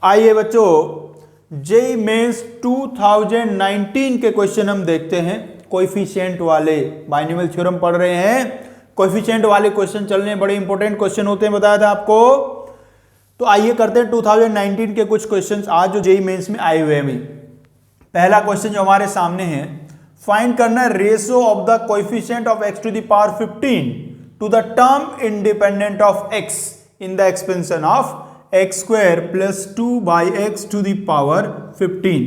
आइए बच्चों, JEE mains 2019 के क्वेश्चन हम देखते हैं। कोएफिशिएंट वाले, बाइनोमियल थ्योरम पढ़ रहे हैं, कोएफिशिएंट वाले क्वेश्चन चल रहे हैं, बड़े इंपॉर्टेंट क्वेश्चन होते हैं, बताया था आपको। तो आइए करते हैं 2019 के कुछ क्वेश्चंस आज जो जेईई मेंस में आए हुए हैं। पहला क्वेश्चन जो हमारे सामने है, फाइंड करना ratio of the coefficient of x to the power 15 to the term independent of x in the expansion of x squared plus 2/x to the power 15।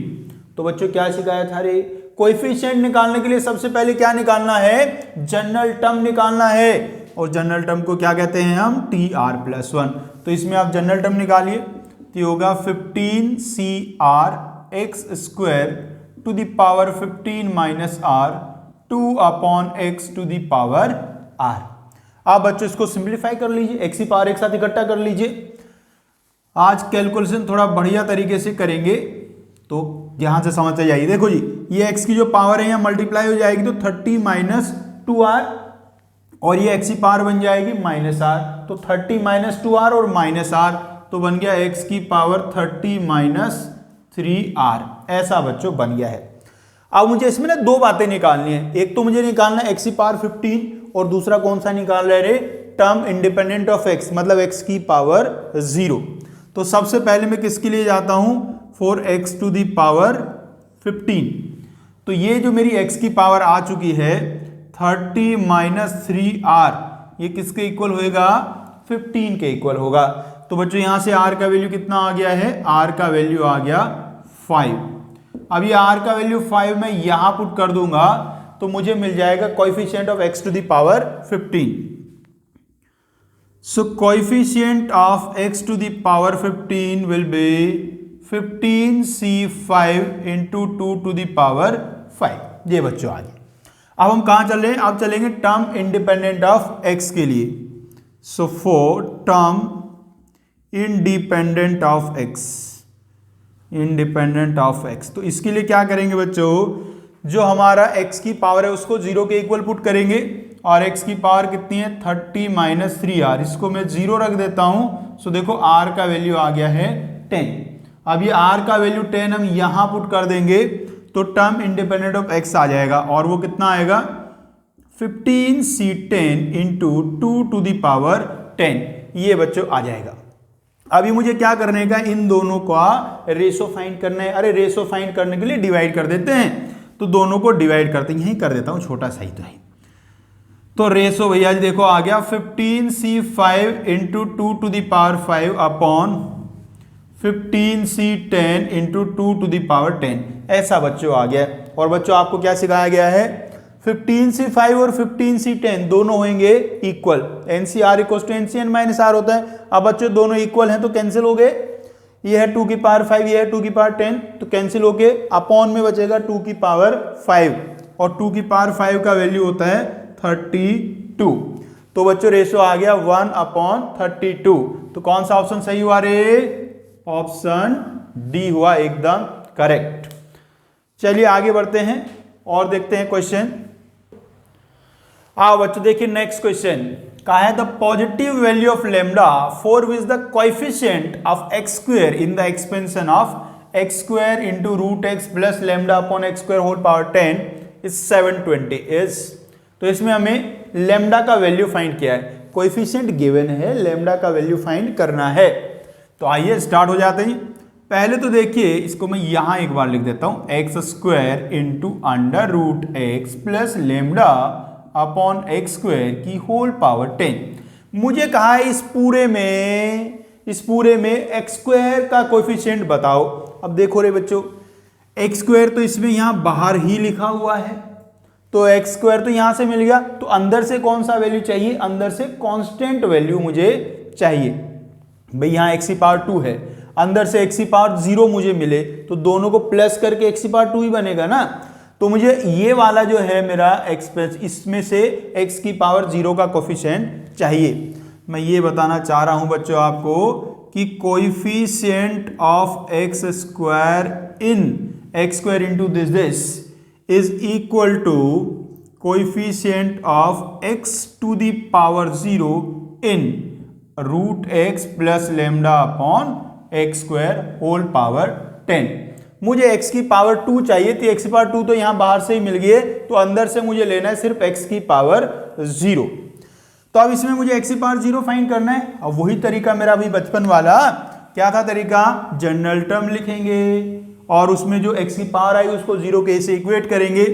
तो बच्चों क्या सिखाया था रे? कोएफिशिएंट निकालने के लिए सबसे पहले क्या निकालना है? जनरल टर्म निकालना है, और जनरल टर्म को क्या कहते हैं हम? TR+1। तो इसमें आप जनरल टर्म निकालिए, तो ये होगा 15CR x squared to the power 15 minus R 2/x to the power R। आप बच्चों इसको सिंप्लीफाई कर लीजिए, एक्स की पावर एक साथ इकट्ठा कर लीजिए। आज कैलकुलेशन थोड़ा बढ़िया तरीके से करेंगे तो यहां से समझ आ जाइए। देखो जी, ये x की जो पावर है यहाँ मल्टीप्लाई हो जाएगी तो 30 माइनस 2r, और ये x की पावर बन जाएगी माइनस r, तो 30 माइनस 2r और माइनस r, तो बन गया x की पावर 30 माइनस 3r। ऐसा बच्चों बन गया है। अब मुझे इसमें ना दो बातें निकालनी है, एक तो मुझे निकालना है x की पावर 15, और दूसरा कौन सा निकाल रहे रे? टर्म इंडिपेंडेंट ऑफ x, मतलब x की पावर 0। तो सबसे पहले मैं किसके लिए जाता हूं? For x to the power 15। तो ये जो मेरी x की पावर आ चुकी है 30 माइनस 3r, ये किसके इक्वल होएगा? 15 के इक्वल होगा। तो बच्चों यहां से r का वैल्यू कितना आ गया है? r का वैल्यू आ गया 5। अब ये r का वैल्यू 5 मैं यहां पुट कर दूंगा तो मुझे मिल जाएगा coefficient of x to the power 15। So coefficient of x to the power 15 will be 15c5 into 2 to the power 5। ये बच्चों आ गए। अब हम कहाँ चल रहे हैं? अब चलेंगे टर्म इंडिपेंडेंट ऑफ x के लिए। So for term independent of x, तो इसके लिए क्या करेंगे बच्चों? जो हमारा x की पावर है उसको 0 के इक्वल पुट करेंगे, और x की पावर कितनी है? 30 माइनस 3r, इसको मैं 0 रख देता हूं। सो देखो r का वैल्यू आ गया है 10। अब ये r का वैल्यू 10 हम यहां पुट कर देंगे तो टर्म इंडिपेंडेंट ऑफ x आ जाएगा, और वो कितना आएगा? 15c10 into 2 to the power 10, ये बच्चों आ जाएगा। अभी मुझे क्या करने का? इन दोनों का रेशो फाइंड करना है। अरे रेशो फाइंड करने के लिए डिवाइड कर देते हैं, तो दोनों को डिवाइड करते हैं, यही कर देता हूं, छोटा सा ही तो है। तो रेशो भैया जी देखो आ गया 15c5 into 2 to the power 5 upon 15c10 into 2 to the power 10। ऐसा बच्चों आ गया। और बच्चों आपको क्या सिखाया गया है? 15c5 और 15c10 दोनों होंगे equal. NCR equal to NCN minus R होता है। अब बच्चों दोनों इक्वल हैं तो कैंसिल हो गए, ये है 2 की पावर 5, ये है 2 की पावर 10, तो कैंसिल हो गए। अपॉन में बचेगा 2 की पावर 5, और 2 की पावर 5 का वैल्यू होता है 32। तो बच्चों रेशो आ गया 1/32। तो कौन सा ऑप्शन सही हुआ रे? ऑप्शन डी हुआ एकदम करेक्ट। चलिए आगे बढ़ते हैं और देखते हैं क्वेश्चन। आओ बच्चों देखिए नेक्स्ट क्वेश्चन का है, the positive value of lambda for which the coefficient of x squared in the expansion of x squared into root x plus lambda upon x squared whole power 10 is 720 is. तो इसमें हमें lambda का value find किया है, coefficient given है, lambda का value find करना है। तो आइए स्टार्ट हो जाते हैं। पहले तो देखिए इसको मैं यहां एक बार लिख देता हूं, x squared into under root x plus lambda upon x squared की होल पावर 10। मुझे कहा है इस पूरे में एक्स स्क्वायर का कोएफिशिएंट बताओ। अब देखो रे बच्चों, एक्स स्क्वायर तो इसमें यहां बाहर ही लिखा हुआ है, तो एक्स स्क्वायर तो यहां से मिल गया, तो अंदर से कौन सा वैल्यू चाहिए? अंदर से कांस्टेंट वैल्यू मुझे चाहिए। भाई यहां एक्स की पावर 2 है, अंदर से एक्स की पावर 0 मुझे मिले, तो दोनों को प्लस करके एक्स की पावर 2 ही बनेगा ना। तो मुझे ये वाला जो है मेरा एक्सप्रेस, इसमें से एक्स की पावर 0 का कोएफिशिएंट चाहिए। मैं ये बताना चाह रहा हूं बच्चों आपको कि coefficient of x squared in x squared into this is equal to coefficient of x to the power 0 in root x plus lambda upon x squared whole power 10। मुझे x की पावर 2 चाहिए थी, x की power 2 तो यहां बाहर से ही मिल गई है, तो अंदर से मुझे लेना है सिर्फ x की पावर 0। तो अब इसमें मुझे x की पावर 0 फाइंड करना है। अब वही तरीका मेरा भी बचपन वाला क्या था तरीका, जनरल टर्म लिखेंगे और उसमें जो x की पावर आई उसको 0 के से इक्वेट करेंगे।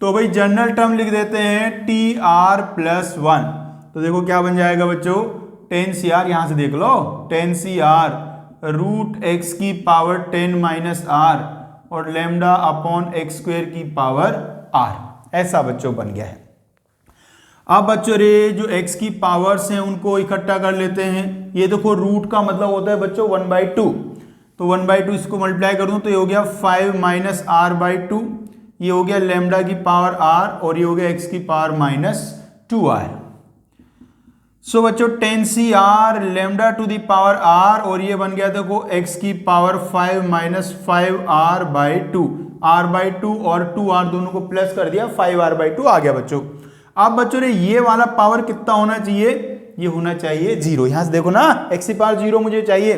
तो भाई जनरल टर्म लिख देते हैं tr प्लस 1। तो देखो क्या बन जाएगा बच्चों, 10cr, यहां से देख लो 10cr रूट एक्स की पावर 10 माइनस आर और लैम्डा अपॉन एक्स स्क्वायर की पावर आर, ऐसा बच्चों बन गया है। अब बच्चों रे जो x की पावर्स हैं उनको इकट्ठा कर लेते हैं। ये देखो रूट का मतलब होता है बच्चों 1/2, तो 1/2 इसको मल्टीप्लाई कर दूं तो ये हो गया 5 माइनस आर बाई 2, ये हो गया लैम्डा की पावर आर और ये हो गया x की पावर माइनस 2r। सो बच्चों 10cr lambda to the power r और ये बन गया देखो x की power 5 minus 5r by 2, r by 2 और 2r दोनों को प्लस कर दिया, 5r बाई 2 आ गया बच्चों। अब बच्चों ने ये वाला पावर कितना होना चाहिए, ये होना चाहिए 0। यहां से देखो ना x की पावर 0 मुझे चाहिए,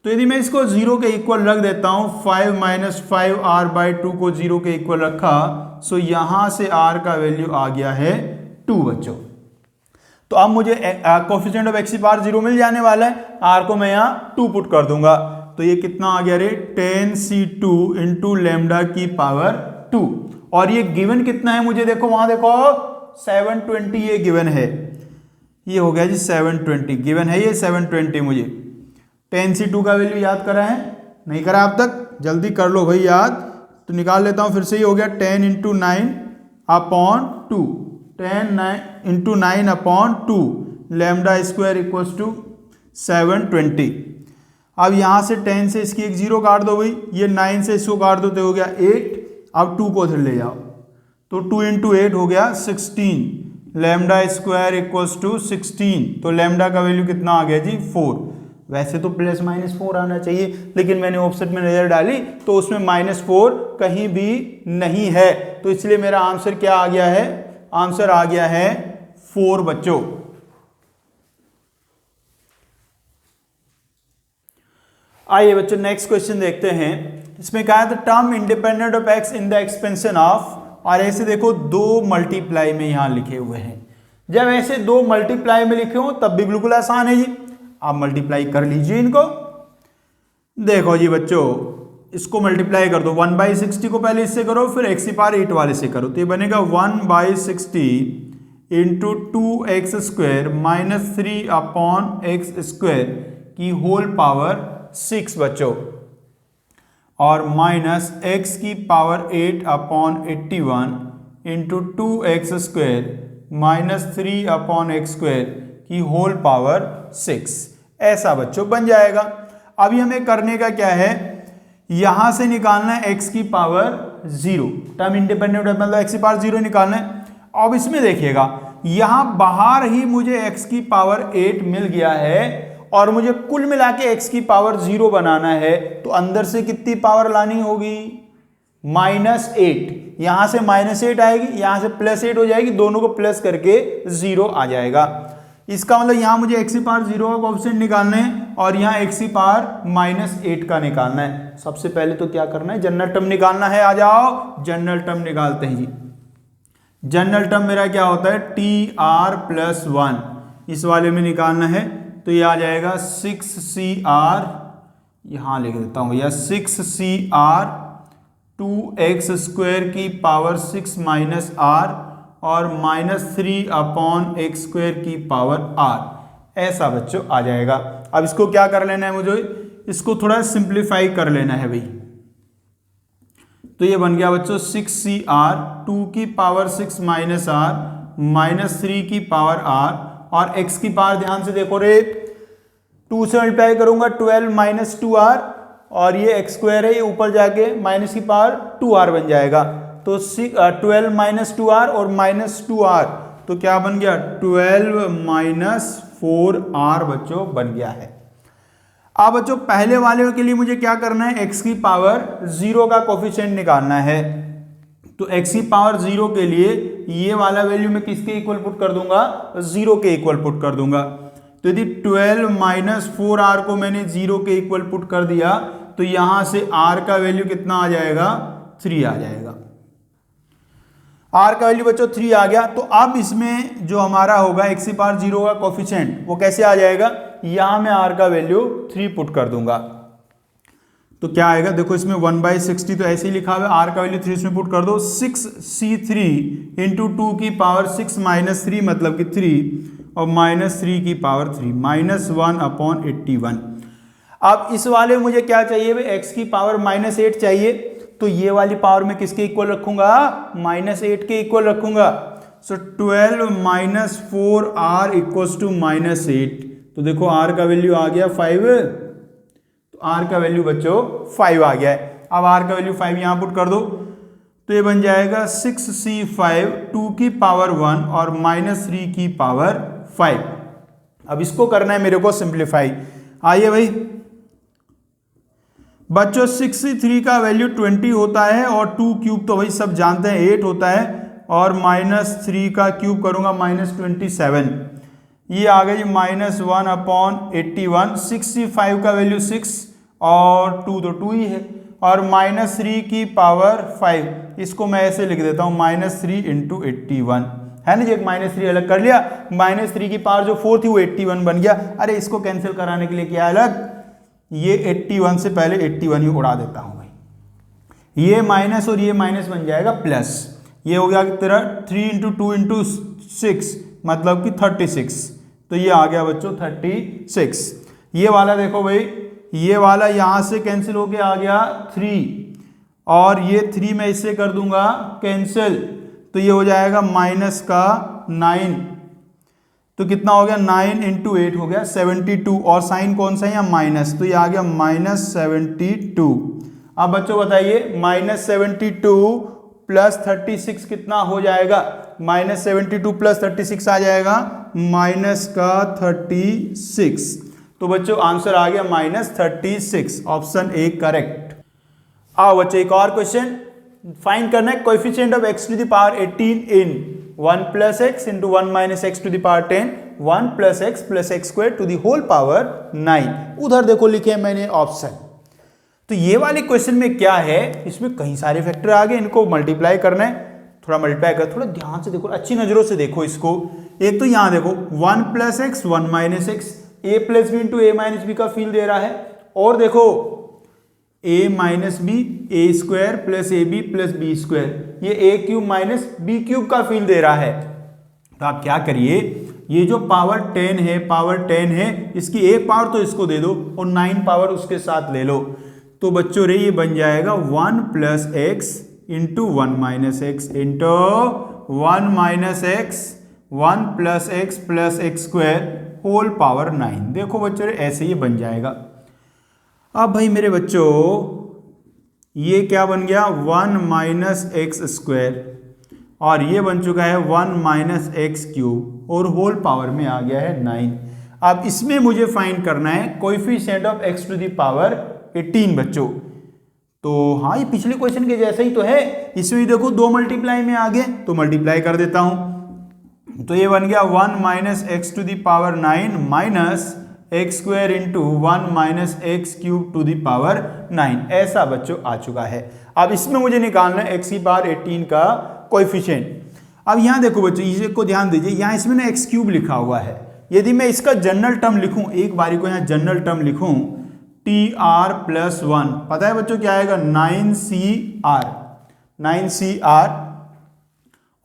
तो यदि मैं इसको 0 के इक्वल रख देता हूं, 5 माइनस 5r बाई 2 को 0 के इक्वल रखा, सो यहां से r का वैल्यू आ गया है 2 बच्चों। तो अब मुझे कोफिशिएंट ऑफ x की पावर 0 मिल जाने वाला है, r को मैं यहाँ 2 पुट कर दूंगा, तो ये कितना आ गया रे 10c2 इंटू लैम्डा की पावर 2। और ये गिवन कितना है मुझे देखो, वहां देखो 720 ये गिवन है, ये हो गया जी 720 गिवन है, ये 720 मुझे 10c2 का वैल्यू याद करा है, नहीं करा अब तक, जल्दी कर लो भाई याद। तो निकाल लेता हूं फिर से, ये हो गया 10 into 9 upon 2, 10 into 9 upon 2 lambda square equals to 720। अब यहां से 10 से इसकी एक 0 काट दो भाई, ये 9 से इसको काट दो तो हो गया 8, अब 2 को उधर ले जाओ तो 2 इंटू 8 हो गया 16, लैम्डा स्क्वायर इक्वल्स टू 16। तो लैम्डा का वैल्यू कितना आ गया जी 4। वैसे तो प्लस माइनस 4 आना चाहिए, लेकिन मैंने ऑफसेट में नजर डाली तो उसमें -4 कहीं भी नहीं है, तो इसलिए मेरा आंसर क्या आ गया है, आंसर आ गया है 4 बच्चों। आइए बच्चों नेक्स्ट क्वेश्चन देखते हैं। इसमें कहा था term independent of x in the expansion of, और ऐसे देखो 2 मल्टीप्लाई में यहां लिखे हुए हैं। जब ऐसे 2 मल्टीप्लाई में लिखे हो तब भी बिल्कुल आसान है जी, आप मल्टीप्लाई कर लीजिए इनको। देखो जी बच्चों इसको मल्टीप्लाई कर दो, 1/60 को पहले इससे करो, फिर x की पावर 8 वाले से करो, तो ये बनेगा 1/60 into 2x square minus 3 upon x squared की होल पावर 6 बच्चों, और माइनस x की power 8 upon 81 into 2x square minus 3 upon x squared की होल पावर 6, ऐसा बच्चों बन जाएगा। अभी हमें करने का क्या है, यहां से निकालना है x की पावर 0, टर्म इंडिपेंडेंट मतलब x की पावर 0 निकालना है। अब इसमें देखिएगा यहां बाहर ही मुझे x की पावर 8 मिल गया है और मुझे कुल मिला के x की पावर 0 बनाना है, तो अंदर से कितनी पावर लानी होगी, -8। यहां से -8 आएगी, यहां से +8 हो जाएगी, दोनों को प्लस करके 0 आ जाएगा। इसका मतलब यहां मुझे x की पावर 0 का कोएफिशिएंट निकालना है और यहां x की पावर -8 का निकालना है। सबसे पहले तो क्या करना है, जनरल टर्म निकालना है। आ जाओ जनरल टर्म निकालते हैं जी। जनरल टर्म मेरा क्या होता है, tr प्लस 1, इस वाले में निकालना है, तो ये आ जाएगा 6cr, यहां लिख देता हूं भैया 6cr 2x स्क्वायर की पावर 6 माइनस r और -3 अपॉन एक्स स्क्वायर की पावर r, ऐसा बच्चों आ जाएगा। अब इसको क्या कर लेना है मुझे, इसको थोड़ा सिंप्लीफाई कर लेना है भाई। तो ये बन गया बच्चों 6cr 2 की पावर 6 माइनस r माइनस 3 की पावर r, और x की पावर ध्यान से देखो रे, 2 से मल्टीप्लाई करूंगा 12 माइनस 2r, और ये एक्स स्क्वायर है, ये ऊपर जाके माइनस की पावर 2r बन जाएगा, तो 12 माइनस 2r और माइनस 2r, तो क्या बन गया 12 माइनस 4r बच्चों बन गया है। अब बच्चों पहले वाले के लिए मुझे क्या करना है, x की पावर 0 का कोफिशिएंट निकालना है। तो x की पावर 0 के लिए ये वाला वैल्यू मैं किसके इक्वल पुट कर दूंगा, 0 के इक्वल पुट कर दूंगा। तो यदि 12 माइनस 4r को मैंने 0 के इक्वल पुट कर दिया तो यहां से r का वैल्यू कितना आ जाएगा, 3 आ जाएगा। r का वैल्यू बच्चों 3 आ गया। तो अब इसमें जो हमारा होगा x की पावर 0 का कोफिशिएंट वो कैसे आ जाएगा, यहां मैं r का वैल्यू 3 पुट कर दूंगा तो क्या आएगा, देखो इसमें 1/60 तो ऐसे ही लिखा हुआ है, r का वैल्यू 3 इसमें पुट कर दो, 6c3 इंटू 2 की पावर 6 माइनस 3 मतलब कि 3 और माइनस 3 की पावर 3 -1/81। अब इस वाले मुझे क्या चाहिए भाई, x की पावर -8 चाहिए, तो ये वाली पावर में किसके इक्वल रखूंगा, -8 के इक्वल रखूंगा। सो 12 माइनस 4r इक्वल्स टू -8, तो देखो r का वैल्यू आ गया 5, तो r का वैल्यू बच्चों 5 आ गया है। अब r का वैल्यू 5 यहां पुट कर दो तो ये बन जाएगा 6c5 2 की पावर 1 और -3 की पावर 5। अब इसको करना है मेरे को सिंप्लीफाई। आइए भाई बच्चों 6c3 का वैल्यू 20 होता है और 2 क्यूब तो भाई सब जानते हैं 8 होता है और -3 का क्यूब करूंगा -27, ये आ गया जी -1/81। 6c5 का वैल्यू 6 और 2 तो 2 ही है और -3 की पावर 5, इसको मैं ऐसे लिख देता हूं -3 इंटू 81 है ना जी, एक -3 अलग कर लिया, -3 की पावर जो 4 थी वो 81 बन गया। अरे इसको कैंसिल कराने के लिए क्या अलग, ये 81 से पहले 81 ही उड़ा देता हूं भाई, ये माइनस और ये माइनस बन जाएगा प्लस, ये हो गया तेरा 3 इंटू 2 इंटू 6 मतलब कि 36, तो ये आ गया बच्चों 36। ये वाला देखो भाई, ये वाला यहां से कैंसिल होके आ गया 3 और ये 3 मैं इससे कर दूंगा कैंसिल, तो ये हो जाएगा माइनस का 9, तो कितना हो गया 9 इंटू 8 हो गया 72 और साइन कौन सा है यहाँ माइनस, तो ये आ गया -72। अब बच्चों बताइए -72 प्लस 36 कितना हो जाएगा, -72 प्लस 36 आ जाएगा -36। तो बच्चों आंसर आ गया -36, ऑप्शन ए करेक्ट। आओ बच्चों एक और क्वेश्चन फाइंड करना है, coefficient of x to the power 18 in 1 plus x into 1 minus x to the power 10 1 plus x स्क्वायर टू द होल पावर 9। उधर देखो लिखे मैंने ऑप्शन। तो ये वाले क्वेश्चन में क्या है, इसमें कई सारे फैक्टर आ गए, इनको मल्टीप्लाई करना है, थोड़ा मल्टीप्लाई कर, थोड़ा ध्यान से देखो, अच्छी नजरों से देखो इसको। एक तो यहां देखो 1 plus x 1 minus x, a प्लस b into a minus b का फील दे रहा है, और देखो a minus b a square plus a b plus b square, ये a cube minus b cube का फील दे रहा है। तो आप क्या करिए, ये जो पावर 10 है इसकी एक पावर तो इसको दे दो और 9 पावर उसके साथ ले लो, तो बच्चों रे ये बन जाएगा 1 plus x into 1 minus x into 1 minus x 1 plus x squared whole power 9। देखो बच्चों रे ऐसे ये बन जाएगा। अब भाई मेरे बच्चों ये क्या बन गया 1 माइनस एक्स स्क्वायर और ये बन चुका है 1 माइनस एक्स क्यूब और होल पावर में आ गया है 9। अब इसमें मुझे फाइंड करना है coefficient of x to the power 18 बच्चों। तो हाँ ये पिछले क्वेश्चन के जैसा ही तो है, इसमें देखो 2 मल्टीप्लाई में आ गए तो मल्टीप्लाई कर देता हूं, तो ये बन गया 1 minus x to the power 9 minus x squared into 1 minus x cube to the power 9, ऐसा बच्चों आ चुका है। अब इसमें मुझे निकालना है x की पावर 18 का कोएफिशिएंट। अब यहाँ देखो बच्चों इसे को ध्यान दीजिए, यहाँ इसमें ना एक्स क्यूब लिखा हुआ है, यदि मैं इसका जनरल टर्म लिखूं, एक बारी को यहाँ जनरल टर्म लिखूं TR प्लस 1, पता है बच्चों क्या आएगा 9CR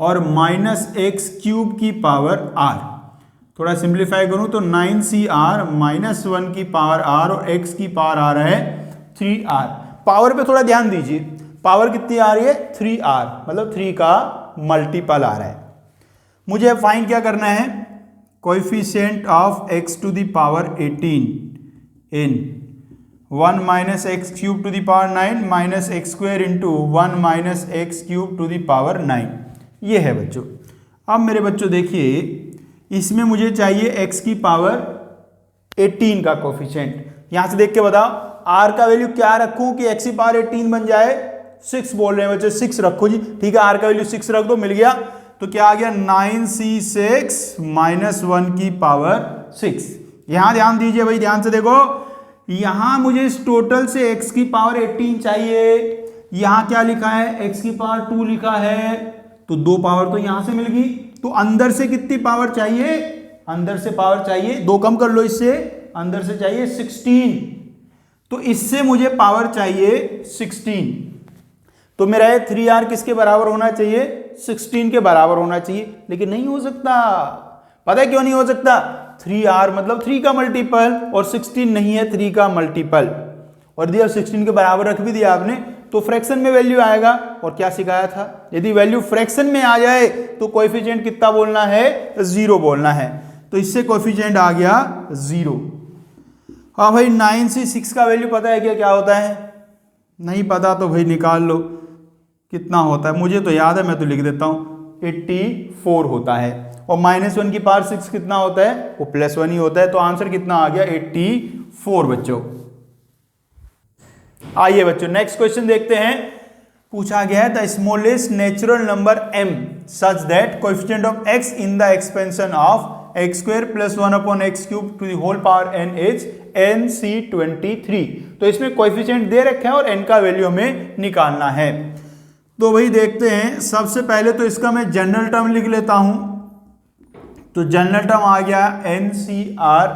और माइनस एक्स क्यूब की पावर r। थोड़ा सिंप्लीफाई करूं तो 9CR माइनस 1 की पावर r और x की पावर आ रहा है 3r। पावर पे थोड़ा ध्यान दीजिए, पावर कितनी आ रही है 3r, मतलब 3 का मल्टीपल आ रहा है। मुझे फाइंड क्या करना है, coefficient of x to the power 18 in 1 minus x cube to the power 9 minus x squared into 1 minus x cube to the power 9, ये है बच्चों। अब मेरे बच्चों देखिए इसमें मुझे चाहिए x की पावर 18 का कोएफिशिएंट। यहां से देख के बताओ r का वैल्यू क्या रखूं कि x की पावर 18 बन जाए, 6 बोल रहे हैं बच्चे, 6 रखो जी, ठीक है, r का वैल्यू 6 रख दो, मिल गया। तो क्या आ गया 9c6 माइनस 1 की पावर 6, यहां ध्यान दीजिए भाई, ध्यान से देखो, यहां मुझे इस टोटल से x की पावर 18 चाहिए, यहां क्या लिखा है x की पावर 2 लिखा है, तो 2 पावर तो यहां से मिल गई। तो अंदर से कितनी पावर चाहिए, अंदर से पावर चाहिए 2 कम कर लो इससे, अंदर से चाहिए 16, तो इससे मुझे पावर चाहिए 16। तो मेरा ये 3r किसके बराबर होना चाहिए, 16 के बराबर होना चाहिए, लेकिन नहीं हो सकता। पता है क्यों नहीं हो सकता, 3r मतलब 3 का मल्टीपल और 16 नहीं है 3 का मल्टीपल, और यदि 16 के बराबर रख भी दिया आपने तो फ्रैक्शन में वैल्यू आएगा। और क्या सिखाया था, यदि वैल्यू फ्रैक्शन में आ जाए तो कोएफिशिएंट कितना बोलना है, 0 बोलना है। तो इससे कोएफिशिएंट आ गया 0। हाँ भाई 9 से 6 का वैल्यू पता है क्या होता है, नहीं पता तो भाई निकाल लो कितना होता है, मुझे तो याद है मैं तो लिख देता हूं 84 होता है, और -1 की पावर 6 कितना होता है, वो +1 ही होता है। तो आंसर कितना आ गया 84 बच्चों। आइए बच्चों नेक्स्ट क्वेश्चन देखते हैं। पूछा गया है the smallest natural number m such that coefficient of x in the expansion of x² + 1/x³ to the whole power n is NC23। तो इसमें कोएफिशिएंट दे रखे हैं और n का वैल्यू हमें निकालना है। तो वही देखते हैं, सबसे पहले तो इसका मैं जनरल टर्म लिख लेता हूं। तो जनरल टर्म आ गया NCR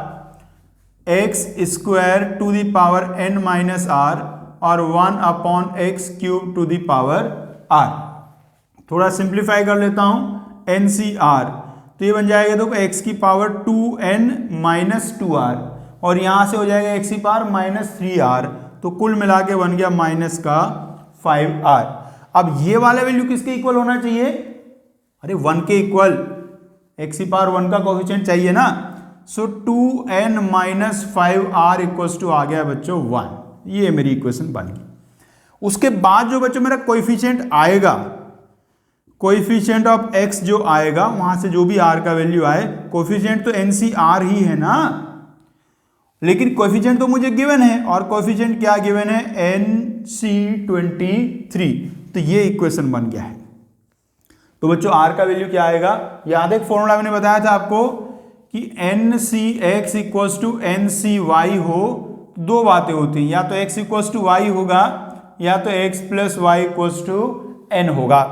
x² to the power n - r और 1/x³ to the power r। थोड़ा सिंप्लीफाई कर लेता हूं NCR, तो ये बन जाएगा देखो x की पावर 2n - 2r, और यहां से हो जाएगा x की पावर -3r, तो कुल मिला के बन गया -5r। अब ये वाला वैल्यू किसके इक्वल होना चाहिए, अरे 1 के इक्वल, x की पावर 1 का कोएफिशिएंट चाहिए ना। सो 2n - 5r इक्वल्स टू आ गया बच्चों 1। ये मेरी इक्वेशन बन गई। उसके बाद जो बच्चों मेरा कोएफिशिएंट आएगा, कोएफिशिएंट ऑफ x जो आएगा वहां से जो भी r का वैल्यू आए, कोएफिशिएंट तो NCR ही है ना, लेकिन कोएफिशिएंट तो मुझे गिवन है, और कोएफिशिएंट क्या गिवन है, NC23। तो ये इक्वेशन बन गया है। तो बच्चों r का वैल्यू क्या आएगा, याद एक फॉर्मूला मैंने बताया था आपको कि NCx इक्वल्स टू NCy हो, दो बातें होती हैं, या तो x इक्वल्स टू y होगा या तो x + y equals to n होगा।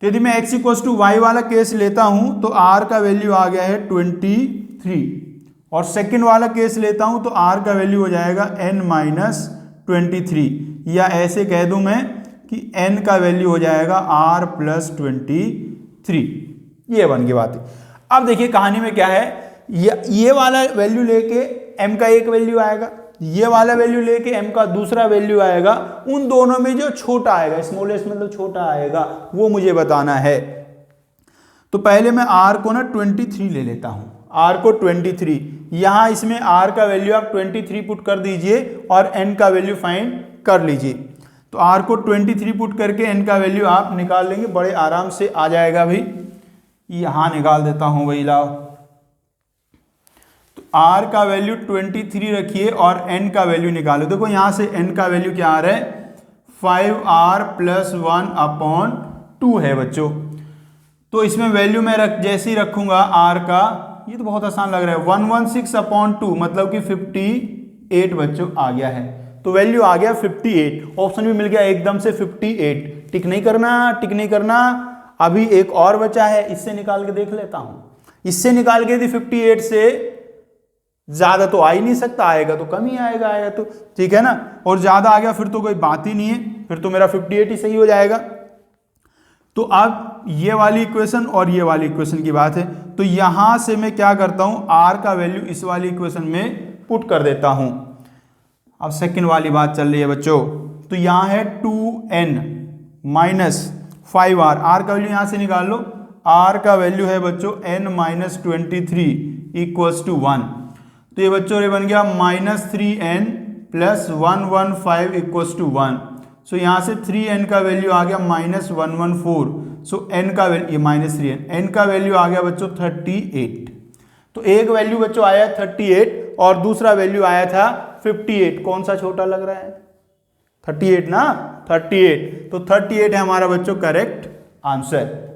तो यदि मैं x इक्वल्स टू y वाला केस लेता हूं तो r का वैल्यू आ गया है 23, और सेकंड वाला केस लेता हूं तो r का वैल्यू हो जाएगा n - 23, या ऐसे कह दूं मैं कि n का वैल्यू हो जाएगा r + 23। ये बन गई बात। अब देखिए कहानी में क्या है, ये वाला वैल्यू लेके m का एक वैल्यू आएगा, ये वाला वैल्यू लेके m का दूसरा वैल्यू आएगा, उन दोनों में जो छोटा आएगा, स्मॉलेस्ट मतलब छोटा आएगा, वो मुझे बताना है। तो पहले मैं r को ना 23 ले लेता हूं, r को 23, यहां इसमें r का वैल्यू आप 23 पुट कर दीजिए और n का वैल्यू फाइंड कर लीजिए। तो r को 23 पुट करके n का वैल्यू आप निकाल लेंगे, बड़े आराम से आ जाएगा भाई। यहां निकाल देता हूं भाई, लाओ। तो r का वैल्यू 23 रखिए और n का वैल्यू निकालो। देखो यहां से n का वैल्यू क्या आ रहा है, 5r + 1/2 है बच्चों। तो इसमें वैल्यू मैं जैसे ही रखूंगा r का, ये तो बहुत आसान लग रहा है, 116/2 मतलब कि 58 बच्चों आ गया है। तो वैल्यू आ गया 58, ऑप्शन भी मिल गया एकदम से 58। टिक नहीं करना, टिक नहीं करना, अभी एक और बचा है, इससे निकाल के देख लेता हूं। इससे निकाल के यदि 58 से ज्यादा तो आ ही नहीं सकता, आएगा तो कम ही आएगा तो ठीक है ना, और ज्यादा आ गया फिर तो कोई बात ही नहीं है, फिर तो मेरा 58 ही सही हो जाएगा। तो अब ये वाली इक्वेशन और ये वाली इक्वेशन की बात है, तो यहां से मैं क्या करता हूं, r का वैल्यू इस वाली इक्वेशन में पुट कर देता हूं। अब सेकंड वाली बात चल रही है बच्चों, तो यहां है 2n - 5r, r का वैल्यू यहां से निकाल लो, r का वैल्यू है बच्चों n - 23 इक्वल्स टू 1। तो ये बच्चों ये बन गया -3n + 115 इक्वल्स टू 1। सो यहाँ से 3n का वैल्यू आ गया -114। सो n का वैल्यू, ये -3n, n का वैल्यू आ गया बच्चों 38। तो एक वैल्यू बच्चों आया 38 और दूसरा वैल्यू आया था 58। कौन सा छोटा लग रहा है, 38 ना, 38। तो 38 है हमारा बच्चों करेक्ट आंसर।